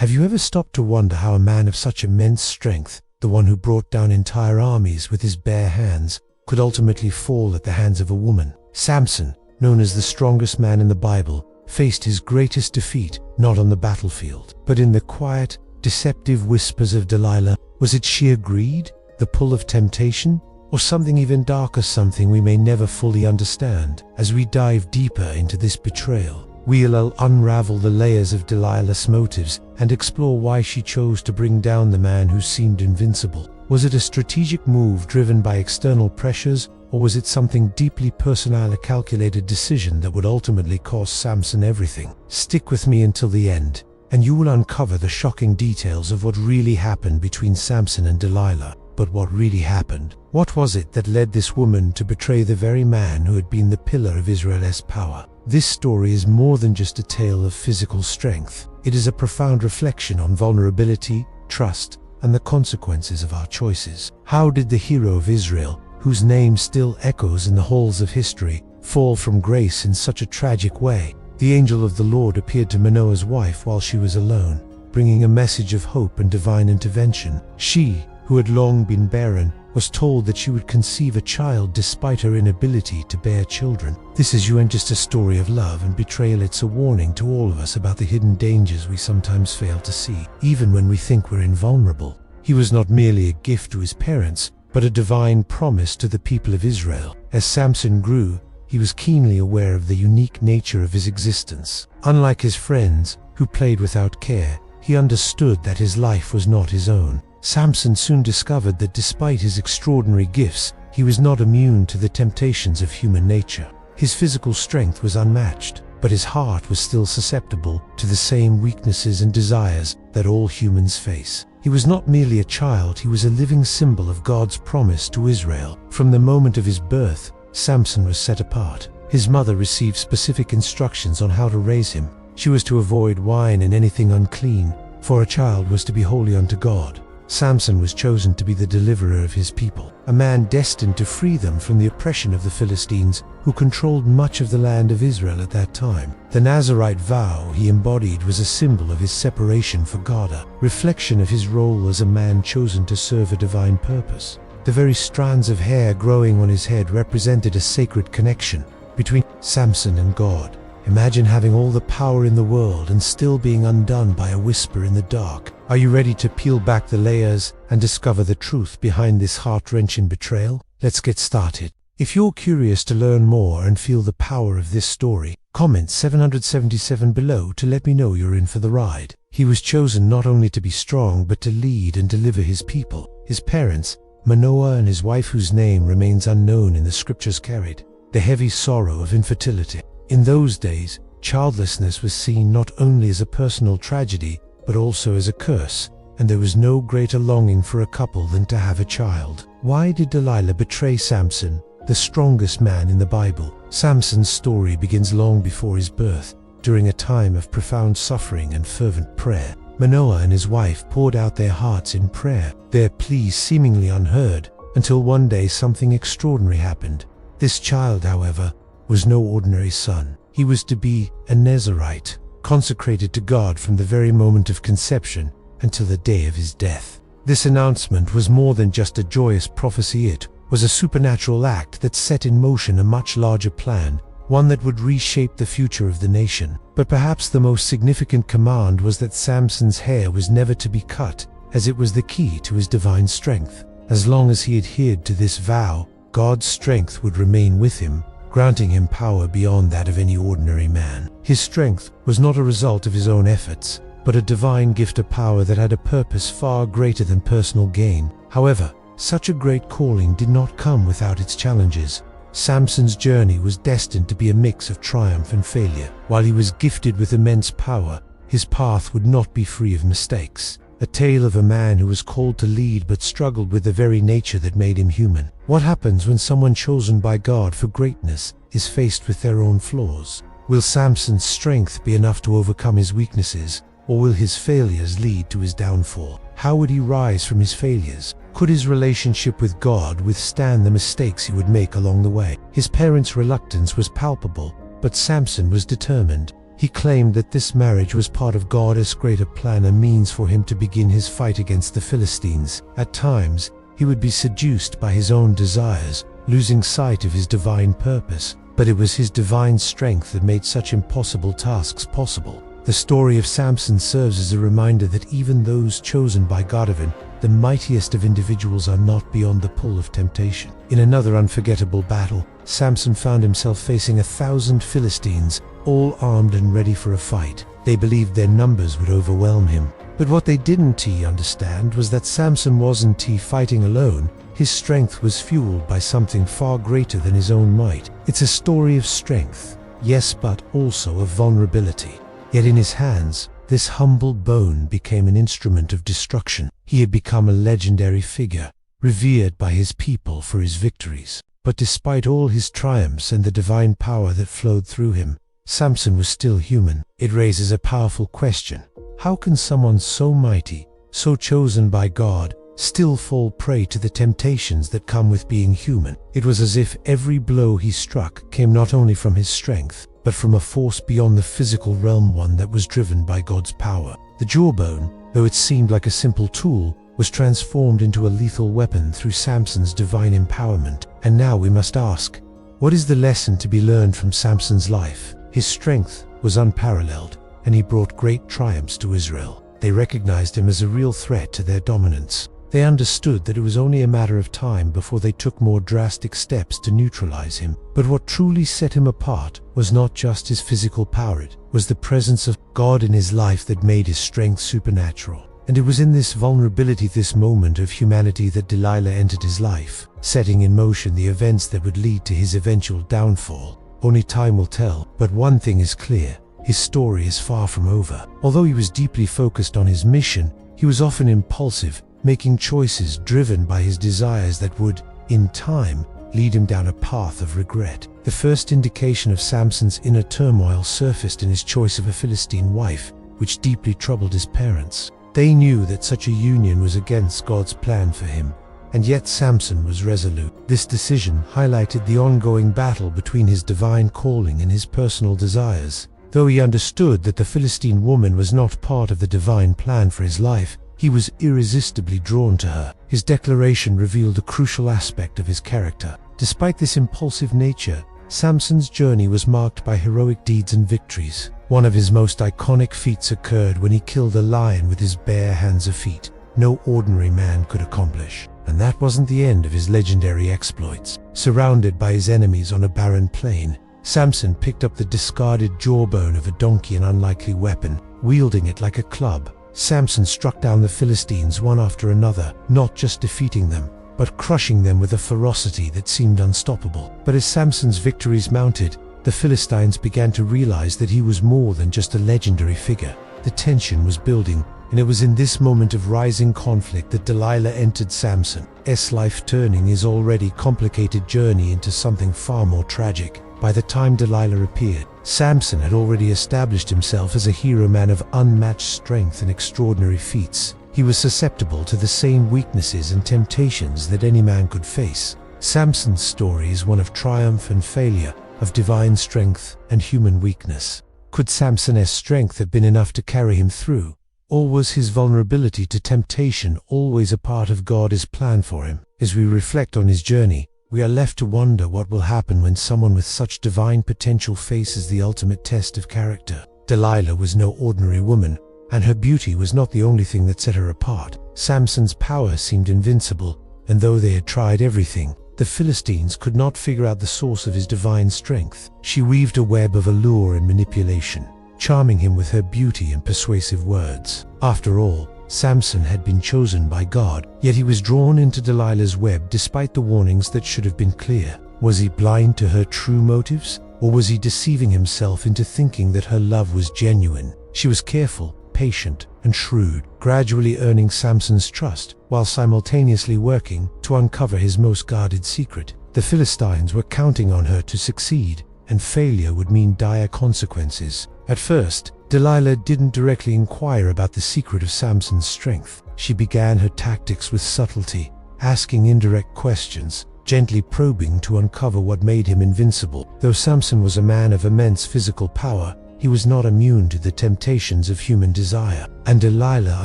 Have you ever stopped to wonder how a man of such immense strength, the one who brought down entire armies with his bare hands, could ultimately fall at the hands of a woman? Samson, known as the strongest man in the Bible, faced his greatest defeat not on the battlefield, but in the quiet, deceptive whispers of Delilah. Was it sheer greed, the pull of temptation, or something even darker, something we may never fully understand? As we dive deeper into this betrayal, we'll unravel the layers of Delilah's motives and explore why she chose to bring down the man who seemed invincible. Was it a strategic move driven by external pressures, or was it something deeply personal, a calculated decision that would ultimately cost Samson everything? Stick with me until the end, and you will uncover the shocking details of what really happened between Samson and Delilah. But what really happened? What was it that led this woman to betray the very man who had been the pillar of Israel's power? This story is more than just a tale of physical strength. It is a profound reflection on vulnerability, trust, and the consequences of our choices. How did the hero of Israel, whose name still echoes in the halls of history, fall from grace in such a tragic way? The angel of the Lord appeared to Manoah's wife while she was alone, bringing a message of hope and divine intervention. She, who had long been barren, was told that she would conceive a child despite her inability to bear children. This isn't just a story of love and betrayal, it's a warning to all of us about the hidden dangers we sometimes fail to see, even when we think we're invulnerable. He was not merely a gift to his parents, but a divine promise to the people of Israel. As Samson grew, he was keenly aware of the unique nature of his existence. Unlike his friends, who played without care, he understood that his life was not his own. Samson soon discovered that despite his extraordinary gifts, he was not immune to the temptations of human nature. His physical strength was unmatched, but his heart was still susceptible to the same weaknesses and desires that all humans face. He was not merely a child, he was a living symbol of God's promise to Israel. From the moment of his birth, Samson was set apart. His mother received specific instructions on how to raise him. She was to avoid wine and anything unclean, for a child was to be holy unto God. Samson was chosen to be the deliverer of his people, a man destined to free them from the oppression of the Philistines, who controlled much of the land of Israel at that time. The Nazirite vow he embodied was a symbol of his separation for God, a reflection of his role as a man chosen to serve a divine purpose. The very strands of hair growing on his head represented a sacred connection between Samson and God. Imagine having all the power in the world and still being undone by a whisper in the dark. Are you ready to peel back the layers and discover the truth behind this heart-wrenching betrayal? Let's get started. If you're curious to learn more and feel the power of this story, comment 777 below to let me know you're in for the ride. He was chosen not only to be strong but to lead and deliver his people. His parents, Manoah and his wife whose name remains unknown in the scriptures, carried the heavy sorrow of infertility. In those days, childlessness was seen not only as a personal tragedy, but also as a curse, and there was no greater longing for a couple than to have a child. Why did Delilah betray Samson, the strongest man in the Bible? Samson's story begins long before his birth, during a time of profound suffering and fervent prayer. Manoah and his wife poured out their hearts in prayer, their pleas seemingly unheard, until one day something extraordinary happened. This child, however, was no ordinary son. He was to be a Nazirite, consecrated to God from the very moment of conception until the day of his death. This announcement was more than just a joyous prophecy, it was a supernatural act that set in motion a much larger plan, one that would reshape the future of the nation. But perhaps the most significant command was that Samson's hair was never to be cut, as it was the key to his divine strength. As long as he adhered to this vow, God's strength would remain with him, granting him power beyond that of any ordinary man. His strength was not a result of his own efforts, but a divine gift of power that had a purpose far greater than personal gain. However, such a great calling did not come without its challenges. Samson's journey was destined to be a mix of triumph and failure. While he was gifted with immense power, his path would not be free of mistakes. A tale of a man who was called to lead but struggled with the very nature that made him human. What happens when someone chosen by God for greatness is faced with their own flaws? Will Samson's strength be enough to overcome his weaknesses, or will his failures lead to his downfall? How would he rise from his failures? Could his relationship with God withstand the mistakes he would make along the way? His parents' reluctance was palpable, but Samson was determined. He claimed that this marriage was part of God's greater plan, a means for him to begin his fight against the Philistines. At times, he would be seduced by his own desires, losing sight of his divine purpose, but it was his divine strength that made such impossible tasks possible. The story of Samson serves as a reminder that even those chosen by God, even the mightiest of individuals, are not beyond the pull of temptation. In another unforgettable battle, Samson found himself facing 1,000 Philistines, all armed and ready for a fight. They believed their numbers would overwhelm him. But what they didn't understand was that Samson wasn't fighting alone. His strength was fueled by something far greater than his own might. It's a story of strength, yes, but also of vulnerability. Yet in his hands, this humble bone became an instrument of destruction. He had become a legendary figure, revered by his people for his victories. But despite all his triumphs and the divine power that flowed through him, Samson was still human. It raises a powerful question. How can someone so mighty, so chosen by God, still fall prey to the temptations that come with being human? It was as if every blow he struck came not only from his strength, but from a force beyond the physical realm, one that was driven by God's power. The jawbone, though it seemed like a simple tool, was transformed into a lethal weapon through Samson's divine empowerment. And now we must ask, what is the lesson to be learned from Samson's life? His strength was unparalleled, and he brought great triumphs to Israel. They recognized him as a real threat to their dominance. They understood that it was only a matter of time before they took more drastic steps to neutralize him. But what truly set him apart was not just his physical power, it was the presence of God in his life that made his strength supernatural. And it was in this vulnerability, this moment of humanity, that Delilah entered his life, setting in motion the events that would lead to his eventual downfall. Only time will tell, but one thing is clear. His story is far from over. Although he was deeply focused on his mission, he was often impulsive, making choices driven by his desires that would, in time, lead him down a path of regret. The first indication of Samson's inner turmoil surfaced in his choice of a Philistine wife, which deeply troubled his parents. They knew that such a union was against God's plan for him, and yet Samson was resolute. This decision highlighted the ongoing battle between his divine calling and his personal desires. Though he understood that the Philistine woman was not part of the divine plan for his life, he was irresistibly drawn to her. His declaration revealed a crucial aspect of his character. Despite this impulsive nature, Samson's journey was marked by heroic deeds and victories. One of his most iconic feats occurred when he killed a lion with his bare hands, a feat no ordinary man could accomplish. And that wasn't the end of his legendary exploits. Surrounded by his enemies on a barren plain, Samson picked up the discarded jawbone of a donkey, an unlikely weapon. Wielding it like a club, Samson struck down the Philistines one after another, not just defeating them, but crushing them with a ferocity that seemed unstoppable. But as Samson's victories mounted, the Philistines began to realize that he was more than just a legendary figure. The tension was building, and it was in this moment of rising conflict that Delilah entered Samson's life, turning his already complicated journey into something far more tragic. By the time Delilah appeared, Samson had already established himself as a hero man of unmatched strength and extraordinary feats. He was susceptible to the same weaknesses and temptations that any man could face. Samson's story is one of triumph and failure, of divine strength and human weakness. Could Samson's strength have been enough to carry him through? Or was his vulnerability to temptation always a part of God's plan for him? As we reflect on his journey, we are left to wonder what will happen when someone with such divine potential faces the ultimate test of character. Delilah was no ordinary woman, and her beauty was not the only thing that set her apart. Samson's power seemed invincible, and though they had tried everything, the Philistines could not figure out the source of his divine strength. She weaved a web of allure and manipulation, charming him with her beauty and persuasive words. After all, Samson had been chosen by God, yet he was drawn into Delilah's web despite the warnings that should have been clear. Was he blind to her true motives, or was he deceiving himself into thinking that her love was genuine? She was careful, patient, and shrewd, gradually earning Samson's trust, while simultaneously working to uncover his most guarded secret. The Philistines were counting on her to succeed, and failure would mean dire consequences. At first, Delilah didn't directly inquire about the secret of Samson's strength. She began her tactics with subtlety, asking indirect questions, gently probing to uncover what made him invincible. Though Samson was a man of immense physical power, he was not immune to the temptations of human desire, and Delilah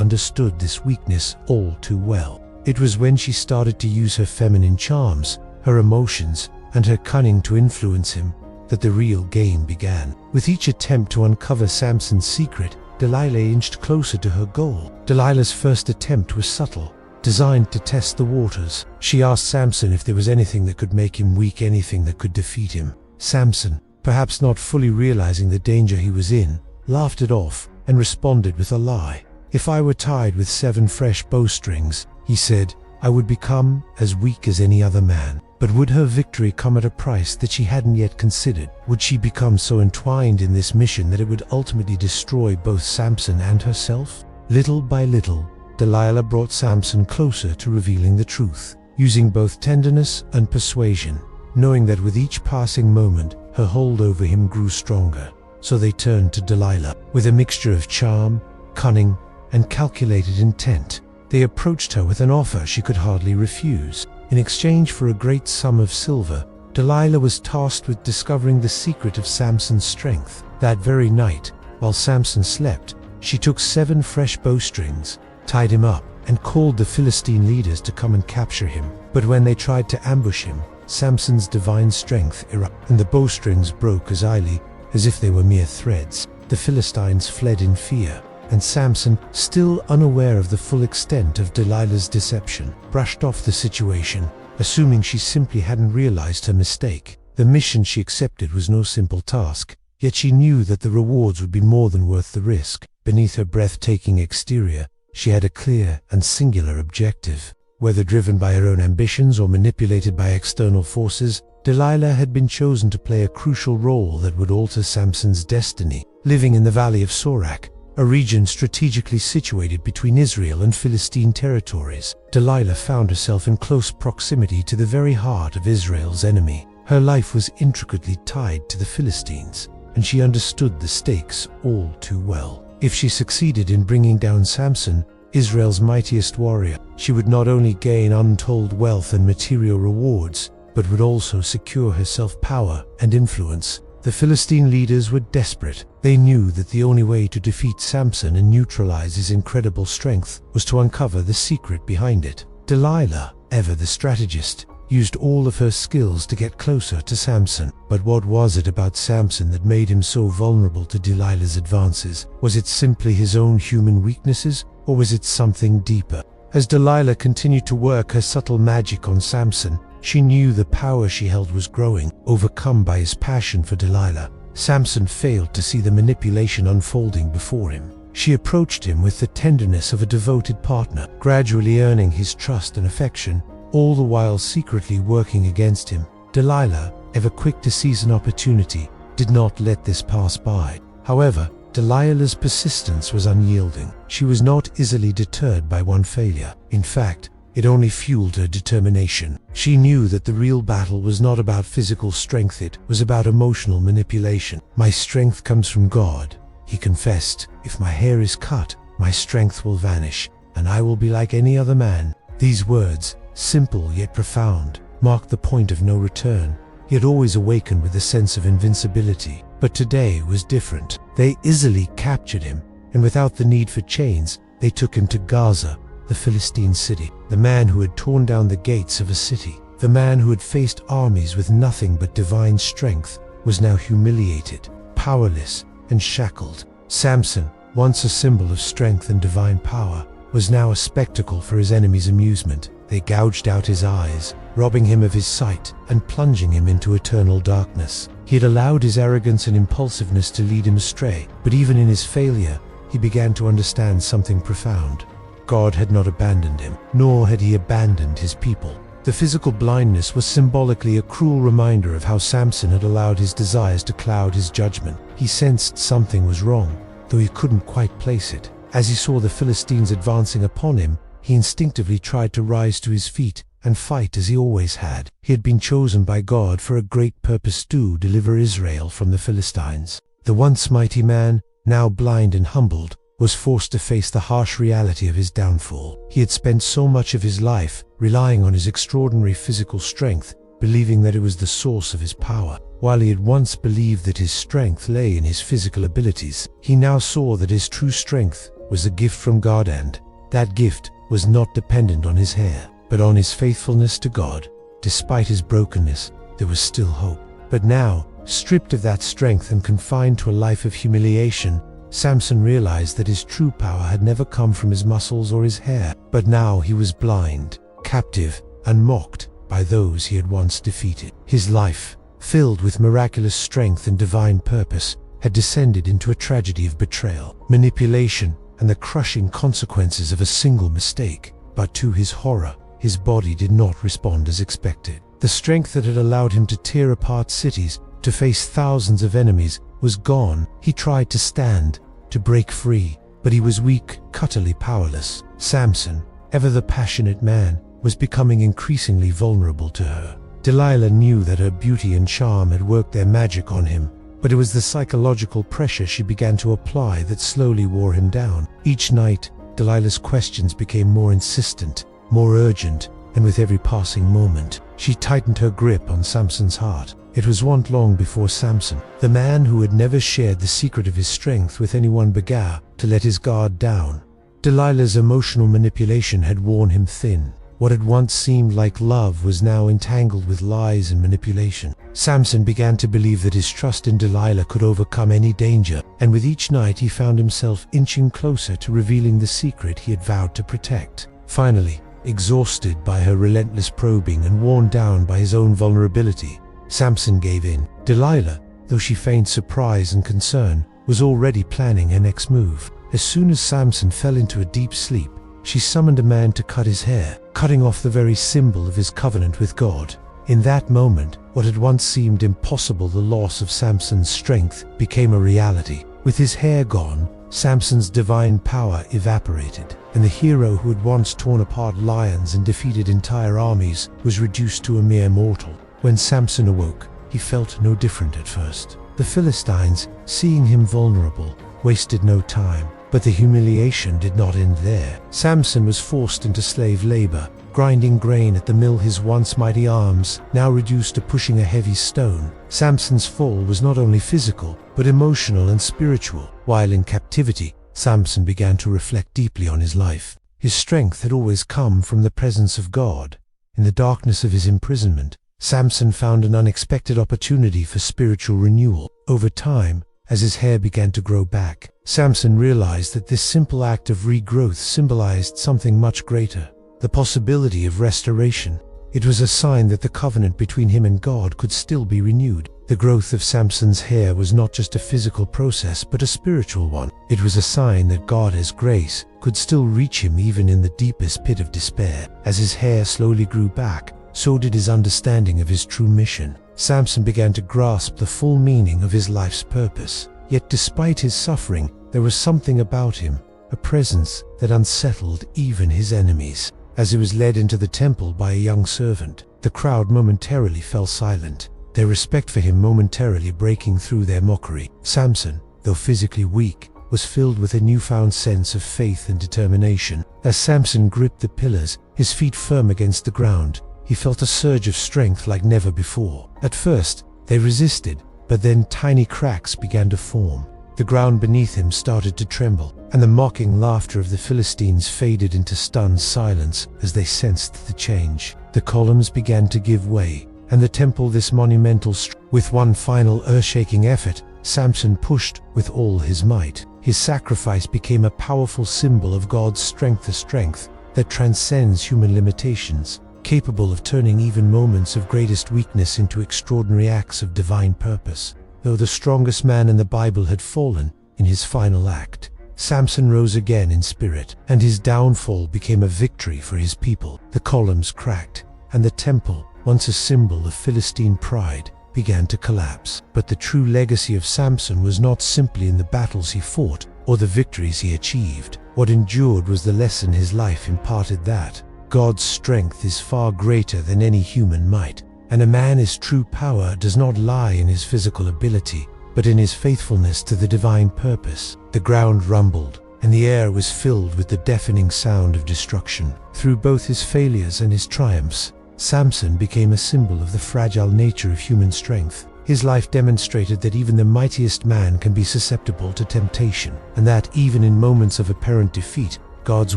understood this weakness all too well. It was when she started to use her feminine charms, her emotions, and her cunning to influence him that the real game began. With each attempt to uncover Samson's secret, Delilah inched closer to her goal. Delilah's first attempt was subtle, designed to test the waters. She asked Samson if there was anything that could make him weak, anything that could defeat him. Samson, perhaps not fully realizing the danger he was in, laughed it off and responded with a lie. "If I were tied with 7 fresh bowstrings," he said, "I would become as weak as any other man." But would her victory come at a price that she hadn't yet considered? Would she become so entwined in this mission that it would ultimately destroy both Samson and herself? Little by little, Delilah brought Samson closer to revealing the truth, using both tenderness and persuasion, knowing that with each passing moment, her hold over him grew stronger. So they turned to Delilah. With a mixture of charm, cunning, and calculated intent, they approached her with an offer she could hardly refuse. In exchange for a great sum of silver, Delilah was tasked with discovering the secret of Samson's strength. That very night, while Samson slept, she took 7 fresh bowstrings, tied him up, and called the Philistine leaders to come and capture him. But when they tried to ambush him, Samson's divine strength erupted, and the bowstrings broke as easily as if they were mere threads. The Philistines fled in fear, and Samson, still unaware of the full extent of Delilah's deception, brushed off the situation, assuming she simply hadn't realized her mistake. The mission she accepted was no simple task, yet she knew that the rewards would be more than worth the risk. Beneath her breathtaking exterior, she had a clear and singular objective. Whether driven by her own ambitions or manipulated by external forces, Delilah had been chosen to play a crucial role that would alter Samson's destiny. Living in the valley of Sorek, a region strategically situated between Israel and Philistine territories, Delilah found herself in close proximity to the very heart of Israel's enemy. Her life was intricately tied to the Philistines, and she understood the stakes all too well. If she succeeded in bringing down Samson, Israel's mightiest warrior, she would not only gain untold wealth and material rewards, but would also secure herself power and influence. The Philistine leaders were desperate. They knew that the only way to defeat Samson and neutralize his incredible strength was to uncover the secret behind it. Delilah, ever the strategist, used all of her skills to get closer to Samson. But what was it about Samson that made him so vulnerable to Delilah's advances? Was it simply his own human weaknesses, or was it something deeper? As Delilah continued to work her subtle magic on Samson, she knew the power she held was growing. Overcome by his passion for Delilah, Samson failed to see the manipulation unfolding before him. She approached him with the tenderness of a devoted partner, gradually earning his trust and affection, all the while secretly working against him. Delilah, ever quick to seize an opportunity, did not let this pass by. However, Delilah's persistence was unyielding. She was not easily deterred by one failure. In fact, it only fueled her determination. She knew that the real battle was not about physical strength, it was about emotional manipulation. "My strength comes from God," he confessed. "If my hair is cut, my strength will vanish, and I will be like any other man." These words, simple yet profound, marked the point of no return. He had always awakened with a sense of invincibility. But today was different. They easily captured him, and without the need for chains, they took him to Gaza, the Philistine city. The man who had torn down the gates of a city, the man who had faced armies with nothing but divine strength, was now humiliated, powerless, and shackled. Samson, once a symbol of strength and divine power, was now a spectacle for his enemies' amusement. They gouged out his eyes, robbing him of his sight and plunging him into eternal darkness. He had allowed his arrogance and impulsiveness to lead him astray, but even in his failure, he began to understand something profound. God had not abandoned him, nor had he abandoned his people. The physical blindness was symbolically a cruel reminder of how Samson had allowed his desires to cloud his judgment. He sensed something was wrong, though he couldn't quite place it. As he saw the Philistines advancing upon him, he instinctively tried to rise to his feet and fight as he always had. He had been chosen by God for a great purpose to deliver Israel from the Philistines. The once mighty man, now blind and humbled, was forced to face the harsh reality of his downfall. He had spent so much of his life relying on his extraordinary physical strength believing that it was the source of his power. While he had once believed that his strength lay in his physical abilities, he now saw that his true strength was a gift from God, and that gift was not dependent on his hair, but on his faithfulness to God. Despite his brokenness, there was still hope. But now, stripped of that strength and confined to a life of humiliation, Samson realized that his true power had never come from his muscles or his hair, but now he was blind, captive, and mocked by those he had once defeated. His life, filled with miraculous strength and divine purpose, had descended into a tragedy of betrayal, manipulation, and the crushing consequences of a single mistake. But to his horror, his body did not respond as expected. The strength that had allowed him to tear apart cities, to face thousands of enemies, was gone. He tried to stand, to break free, but he was weak, utterly powerless. Samson, ever the passionate man, was becoming increasingly vulnerable to her. Delilah knew that her beauty and charm had worked their magic on him, but it was the psychological pressure she began to apply that slowly wore him down. Each night, Delilah's questions became more insistent, more urgent, and with every passing moment, she tightened her grip on Samson's heart. It was not long before Samson, the man who had never shared the secret of his strength with anyone, began to let his guard down. Delilah's emotional manipulation had worn him thin. What had once seemed like love was now entangled with lies and manipulation. Samson began to believe that his trust in Delilah could overcome any danger, and with each night he found himself inching closer to revealing the secret he had vowed to protect. Finally, exhausted by her relentless probing and worn down by his own vulnerability, Samson gave in. Delilah, though she feigned surprise and concern, was already planning her next move. As soon as Samson fell into a deep sleep, she summoned a man to cut his hair, cutting off the very symbol of his covenant with God. In that moment, what had once seemed impossible, the loss of Samson's strength, became a reality. With his hair gone, Samson's divine power evaporated, and the hero who had once torn apart lions and defeated entire armies was reduced to a mere mortal. When Samson awoke, he felt no different at first. The Philistines, seeing him vulnerable, wasted no time. But the humiliation did not end there. Samson was forced into slave labor, grinding grain at the mill, his once mighty arms now reduced to pushing a heavy stone. Samson's fall was not only physical, but emotional and spiritual. While in captivity, Samson began to reflect deeply on his life. His strength had always come from the presence of God. In the darkness of his imprisonment, Samson found an unexpected opportunity for spiritual renewal. Over time, as his hair began to grow back, Samson realized that this simple act of regrowth symbolized something much greater, the possibility of restoration. It was a sign that the covenant between him and God could still be renewed. The growth of Samson's hair was not just a physical process, but a spiritual one. It was a sign that God's grace could still reach him even in the deepest pit of despair. As his hair slowly grew back, so did his understanding of his true mission. Samson began to grasp the full meaning of his life's purpose. Yet despite his suffering, there was something about him, a presence that unsettled even his enemies. As he was led into the temple by a young servant, the crowd momentarily fell silent, their respect for him momentarily breaking through their mockery. Samson, though physically weak, was filled with a newfound sense of faith and determination. As Samson gripped the pillars, his feet firm against the ground, he felt a surge of strength like never before. At first, they resisted, but then tiny cracks began to form. The ground beneath him started to tremble, and the mocking laughter of the Philistines faded into stunned silence as they sensed the change. The columns began to give way, and the temple, this monumental with one final earth-shaking effort, Samson pushed with all his might. His sacrifice became a powerful symbol of God's strength, a strength that transcends human limitations, capable of turning even moments of greatest weakness into extraordinary acts of divine purpose. Though the strongest man in the Bible had fallen in his final act, Samson rose again in spirit, and his downfall became a victory for his people. The columns cracked, and the temple, once a symbol of Philistine pride, began to collapse. But the true legacy of Samson was not simply in the battles he fought or the victories he achieved. What endured was the lesson his life imparted, that God's strength is far greater than any human might, and a man's true power does not lie in his physical ability, but in his faithfulness to the divine purpose. The ground rumbled, and the air was filled with the deafening sound of destruction. Through both his failures and his triumphs, Samson became a symbol of the fragile nature of human strength. His life demonstrated that even the mightiest man can be susceptible to temptation, and that even in moments of apparent defeat, God's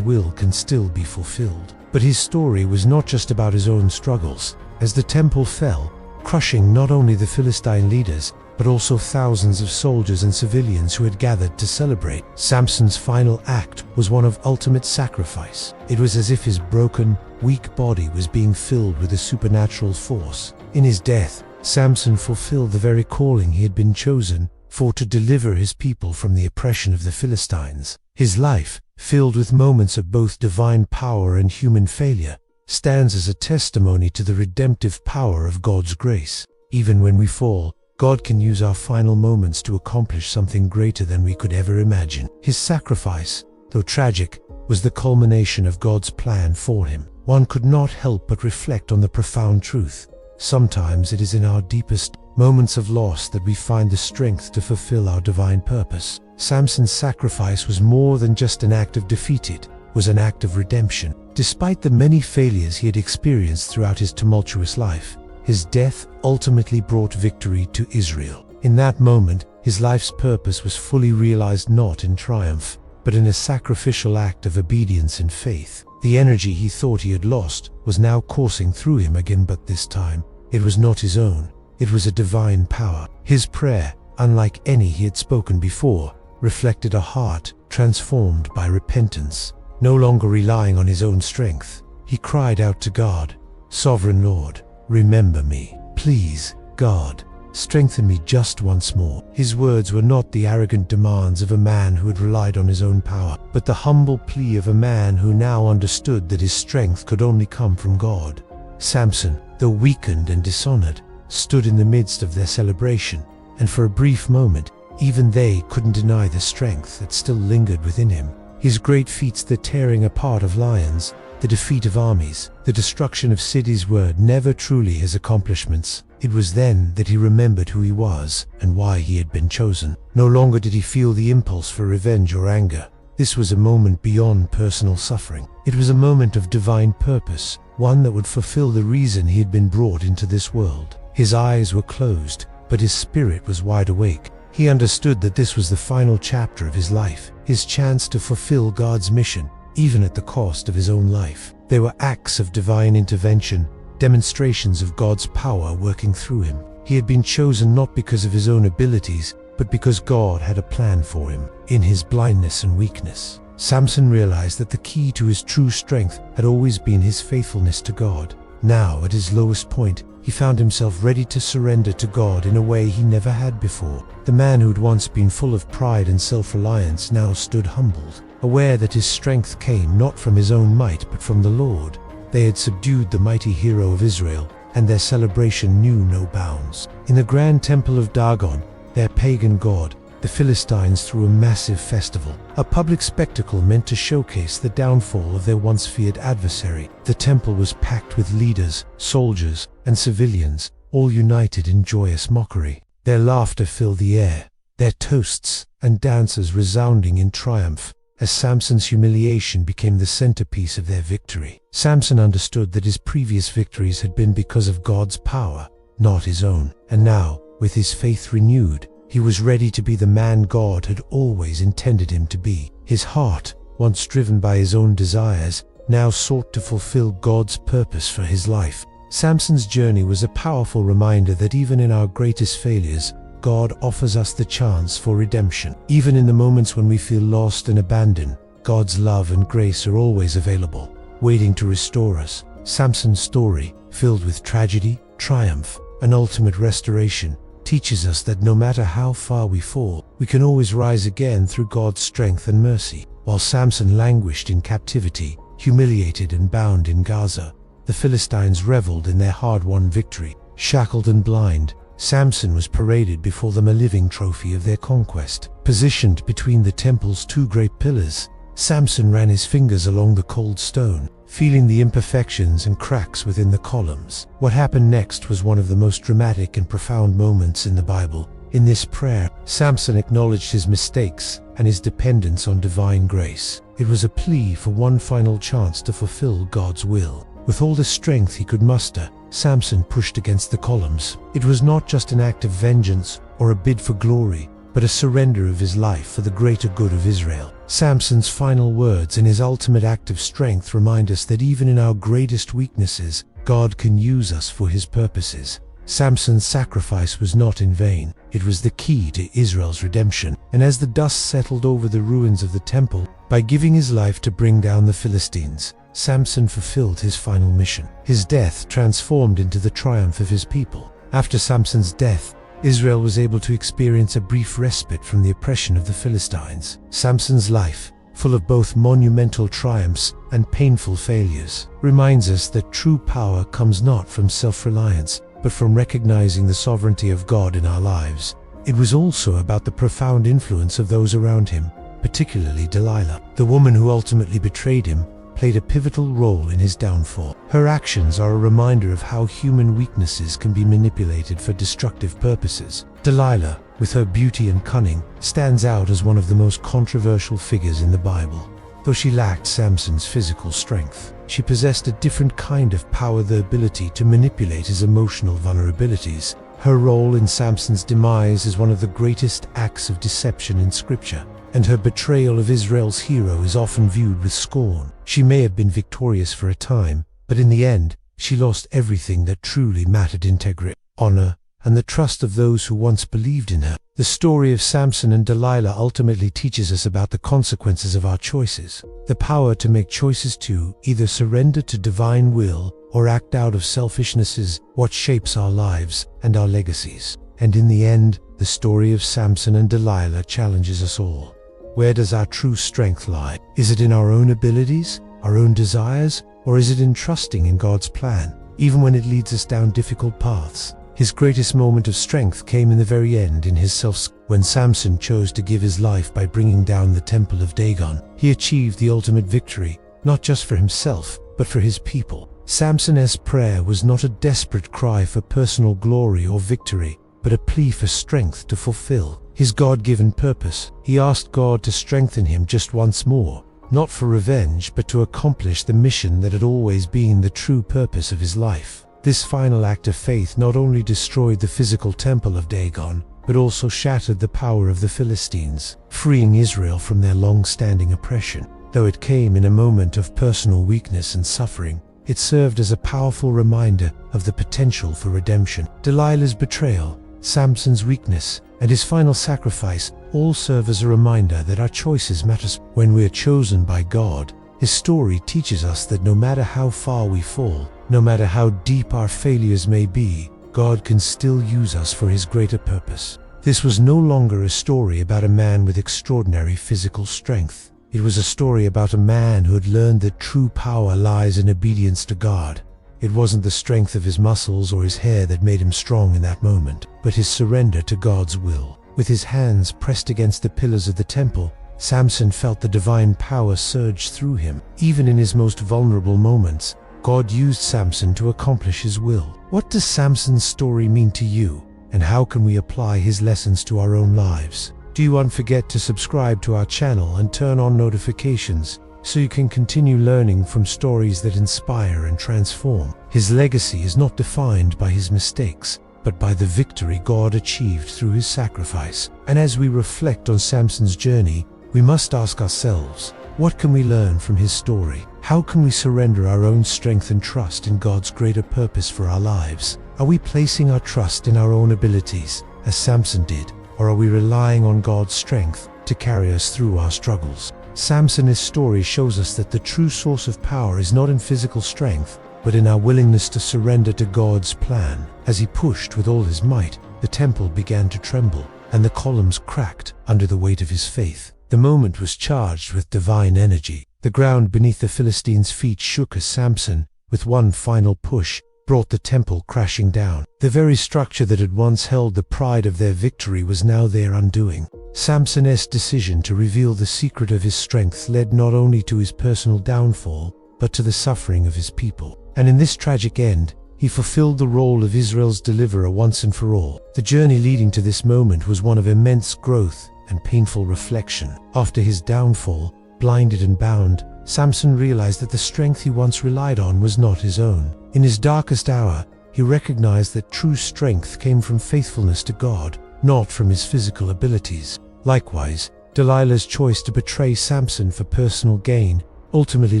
will can still be fulfilled. But his story was not just about his own struggles. As the temple fell, crushing not only the Philistine leaders, but also thousands of soldiers and civilians who had gathered to celebrate, Samson's final act was one of ultimate sacrifice. It was as if his broken, weak body was being filled with a supernatural force. In his death, Samson fulfilled the very calling he had been chosen for, to deliver his people from the oppression of the Philistines. His life, filled with moments of both divine power and human failure, stands as a testimony to the redemptive power of God's grace. Even when we fall, God can use our final moments to accomplish something greater than we could ever imagine. His sacrifice, though tragic, was the culmination of God's plan for him. One could not help but reflect on the profound truth. Sometimes it is in our deepest moments of loss that we find the strength to fulfill our divine purpose. Samson's sacrifice was more than just an act of defeat, it was an act of redemption. Despite the many failures he had experienced throughout his tumultuous life, his death ultimately brought victory to Israel. In that moment, his life's purpose was fully realized, not in triumph, but in a sacrificial act of obedience and faith. The energy he thought he had lost was now coursing through him again, but this time, it was not his own. It was a divine power. His prayer, unlike any he had spoken before, reflected a heart transformed by repentance. No longer relying on his own strength, he cried out to God, "Sovereign Lord, remember me. Please, God, strengthen me just once more." His words were not the arrogant demands of a man who had relied on his own power, but the humble plea of a man who now understood that his strength could only come from God. Samson, though weakened and dishonored, stood in the midst of their celebration, and for a brief moment, even they couldn't deny the strength that still lingered within him. His great feats, the tearing apart of lions, the defeat of armies, the destruction of cities, were never truly his accomplishments. It was then that he remembered who he was and why he had been chosen. No longer did he feel the impulse for revenge or anger. This was a moment beyond personal suffering. It was a moment of divine purpose, one that would fulfill the reason he had been brought into this world. His eyes were closed, but his spirit was wide awake. He understood that this was the final chapter of his life, his chance to fulfill God's mission, even at the cost of his own life. They were acts of divine intervention, demonstrations of God's power working through him. He had been chosen not because of his own abilities, but because God had a plan for him. In his blindness and weakness, Samson realized that the key to his true strength had always been his faithfulness to God. Now, at his lowest point, he found himself ready to surrender to God in a way he never had before. The man who had once been full of pride and self-reliance now stood humbled, aware that his strength came not from his own might but from the Lord. They had subdued the mighty hero of Israel, and their celebration knew no bounds. In the grand temple of Dagon, their pagan god, the Philistines threw a massive festival, a public spectacle meant to showcase the downfall of their once feared adversary. The temple was packed with leaders, soldiers, and civilians, all united in joyous mockery. Their laughter filled the air, their toasts and dances resounding in triumph, as Samson's humiliation became the centerpiece of their victory. Samson understood that his previous victories had been because of God's power, not his own. And now, with his faith renewed, he was ready to be the man God had always intended him to be. His heart, once driven by his own desires, now sought to fulfill God's purpose for his life. Samson's journey was a powerful reminder that even in our greatest failures, God offers us the chance for redemption. Even in the moments when we feel lost and abandoned, God's love and grace are always available, waiting to restore us. Samson's story, filled with tragedy, triumph, and ultimate restoration, teaches us that no matter how far we fall, we can always rise again through God's strength and mercy. While Samson languished in captivity, humiliated and bound in Gaza, the Philistines reveled in their hard-won victory. Shackled and blind, Samson was paraded before them, a living trophy of their conquest. Positioned between the temple's two great pillars, Samson ran his fingers along the cold stone, feeling the imperfections and cracks within the columns. What happened next was one of the most dramatic and profound moments in the Bible. In this prayer, Samson acknowledged his mistakes and his dependence on divine grace. It was a plea for one final chance to fulfill God's will. With all the strength he could muster, Samson pushed against the columns. It was not just an act of vengeance or a bid for glory, but a surrender of his life for the greater good of Israel. Samson's final words and his ultimate act of strength remind us that even in our greatest weaknesses, God can use us for his purposes. Samson's sacrifice was not in vain. It was the key to Israel's redemption. And as the dust settled over the ruins of the temple, by giving his life to bring down the Philistines, Samson fulfilled his final mission. His death transformed into the triumph of his people. After Samson's death, Israel was able to experience a brief respite from the oppression of the Philistines. Samson's life, full of both monumental triumphs and painful failures, reminds us that true power comes not from self-reliance, but from recognizing the sovereignty of God in our lives. It was also about the profound influence of those around him, particularly Delilah. The woman who ultimately betrayed him played a pivotal role in his downfall. Her actions are a reminder of how human weaknesses can be manipulated for destructive purposes. Delilah, with her beauty and cunning, stands out as one of the most controversial figures in the Bible. Though she lacked Samson's physical strength, she possessed a different kind of power, the ability to manipulate his emotional vulnerabilities. Her role in Samson's demise is one of the greatest acts of deception in Scripture, and her betrayal of Israel's hero is often viewed with scorn. She may have been victorious for a time, but in the end, she lost everything that truly mattered: integrity, honor, and the trust of those who once believed in her. The story of Samson and Delilah ultimately teaches us about the consequences of our choices, the power to make choices to either surrender to divine will or act out of selfishness is what shapes our lives and our legacies. And in the end, the story of Samson and Delilah challenges us all. Where does our true strength lie? Is it in our own abilities, our own desires, or is it in trusting in God's plan, even when it leads us down difficult paths? His greatest moment of strength came in the very end, in his when Samson chose to give his life by bringing down the temple of Dagon. He achieved the ultimate victory, not just for himself, but for his people. Samson's prayer was not a desperate cry for personal glory or victory, but a plea for strength to fulfill his God-given purpose. He asked God to strengthen him just once more, not for revenge, but to accomplish the mission that had always been the true purpose of his life. This final act of faith not only destroyed the physical temple of Dagon, but also shattered the power of the Philistines, freeing Israel from their long-standing oppression. Though it came in a moment of personal weakness and suffering, it served as a powerful reminder of the potential for redemption. Delilah's betrayal, Samson's weakness, and his final sacrifice all serve as a reminder that our choices matter. When we are chosen by God, his story teaches us that no matter how far we fall, no matter how deep our failures may be, God can still use us for his greater purpose. This was no longer a story about a man with extraordinary physical strength. It was a story about a man who had learned that true power lies in obedience to God. It wasn't the strength of his muscles or his hair that made him strong in that moment, but his surrender to God's will. With his hands pressed against the pillars of the temple, Samson felt the divine power surge through him. Even in his most vulnerable moments, God used Samson to accomplish his will. What does Samson's story mean to you, and how can we apply his lessons to our own lives? Do you forget to subscribe to our channel and turn on notifications so you can continue learning from stories that inspire and transform? His legacy is not defined by his mistakes, but by the victory God achieved through his sacrifice. And as we reflect on Samson's journey, we must ask ourselves, what can we learn from his story? How can we surrender our own strength and trust in God's greater purpose for our lives? Are we placing our trust in our own abilities, as Samson did, or are we relying on God's strength to carry us through our struggles? Samson's story shows us that the true source of power is not in physical strength, but in our willingness to surrender to God's plan. As he pushed with all his might, the temple began to tremble, and the columns cracked under the weight of his faith. The moment was charged with divine energy. The ground beneath the Philistines' feet shook as Samson, with one final push, brought the temple crashing down. The very structure that had once held the pride of their victory was now their undoing. Samson's decision to reveal the secret of his strength led not only to his personal downfall, but to the suffering of his people. And in this tragic end, he fulfilled the role of Israel's deliverer once and for all. The journey leading to this moment was one of immense growth and painful reflection. After his downfall, blinded and bound, Samson realized that the strength he once relied on was not his own. In his darkest hour, he recognized that true strength came from faithfulness to God, not from his physical abilities. Likewise, Delilah's choice to betray Samson for personal gain ultimately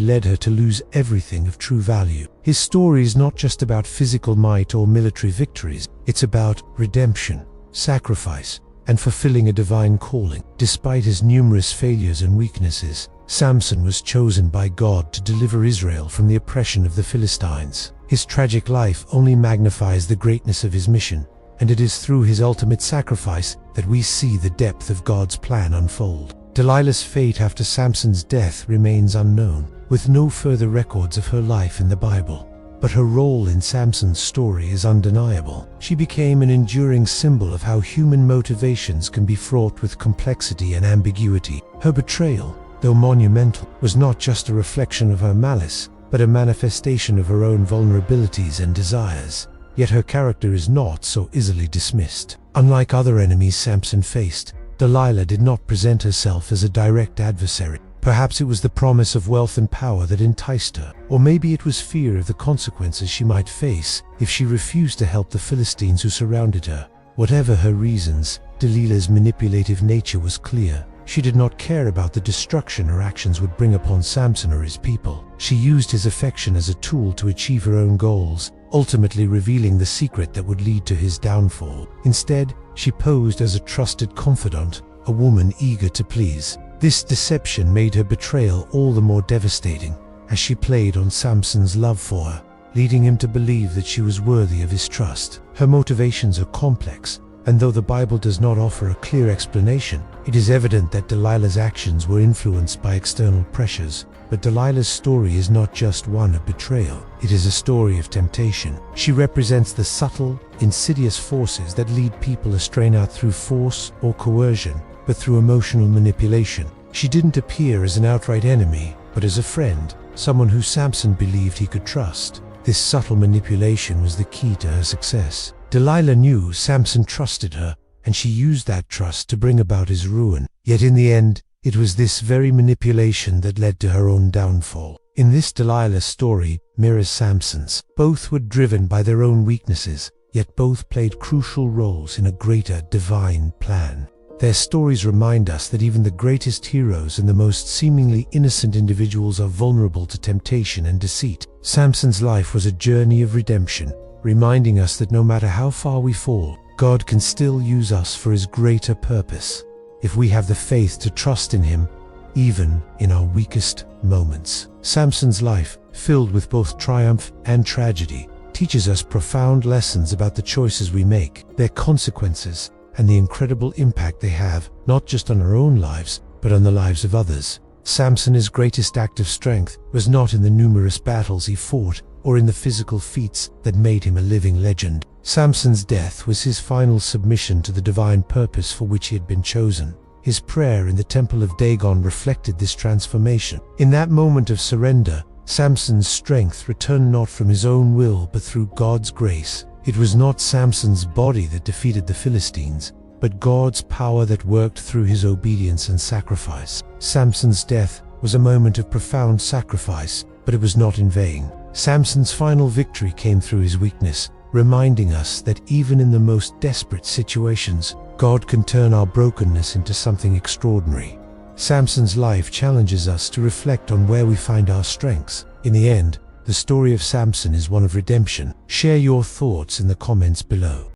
led her to lose everything of true value. His story is not just about physical might or military victories. It's about redemption, sacrifice, and fulfilling a divine calling. Despite his numerous failures and weaknesses, Samson was chosen by God to deliver Israel from the oppression of the Philistines. His tragic life only magnifies the greatness of his mission, and it is through his ultimate sacrifice that we see the depth of God's plan unfold. Delilah's fate after Samson's death remains unknown, with no further records of her life in the Bible. But her role in Samson's story is undeniable. She became an enduring symbol of how human motivations can be fraught with complexity and ambiguity. Her betrayal, though monumental, was not just a reflection of her malice, but a manifestation of her own vulnerabilities and desires. Yet her character is not so easily dismissed. Unlike other enemies Samson faced, Delilah did not present herself as a direct adversary. Perhaps it was the promise of wealth and power that enticed her, or maybe it was fear of the consequences she might face if she refused to help the Philistines who surrounded her. Whatever her reasons, Delilah's manipulative nature was clear. She did not care about the destruction her actions would bring upon Samson or his people. She used his affection as a tool to achieve her own goals, ultimately revealing the secret that would lead to his downfall. Instead, she posed as a trusted confidant, a woman eager to please. This deception made her betrayal all the more devastating, as she played on Samson's love for her, leading him to believe that she was worthy of his trust. Her motivations are complex, and though the Bible does not offer a clear explanation, it is evident that Delilah's actions were influenced by external pressures. But Delilah's story is not just one of betrayal, it is a story of temptation. She represents the subtle, insidious forces that lead people astray not through force or coercion, but through emotional manipulation. She didn't appear as an outright enemy, but as a friend, someone who Samson believed he could trust. This subtle manipulation was the key to her success. Delilah knew Samson trusted her, and she used that trust to bring about his ruin. Yet in the end, it was this very manipulation that led to her own downfall. In this, Delilah's story mirrors Samson's. Both were driven by their own weaknesses, yet both played crucial roles in a greater divine plan. Their stories remind us that even the greatest heroes and the most seemingly innocent individuals are vulnerable to temptation and deceit. Samson's life was a journey of redemption, reminding us that no matter how far we fall, God can still use us for His greater purpose, if we have the faith to trust in Him, even in our weakest moments. Samson's life, filled with both triumph and tragedy, teaches us profound lessons about the choices we make, their consequences, and the incredible impact they have, not just on our own lives, but on the lives of others. Samson's greatest act of strength was not in the numerous battles he fought, or in the physical feats that made him a living legend. Samson's death was his final submission to the divine purpose for which he had been chosen. His prayer in the temple of Dagon reflected this transformation. In that moment of surrender, Samson's strength returned not from his own will but through God's grace. It was not Samson's body that defeated the Philistines, but God's power that worked through his obedience and sacrifice. Samson's death was a moment of profound sacrifice, but it was not in vain. Samson's final victory came through his weakness, reminding us that even in the most desperate situations, God can turn our brokenness into something extraordinary. Samson's life challenges us to reflect on where we find our strengths. In the end, the story of Samson is one of redemption. Share your thoughts in the comments below.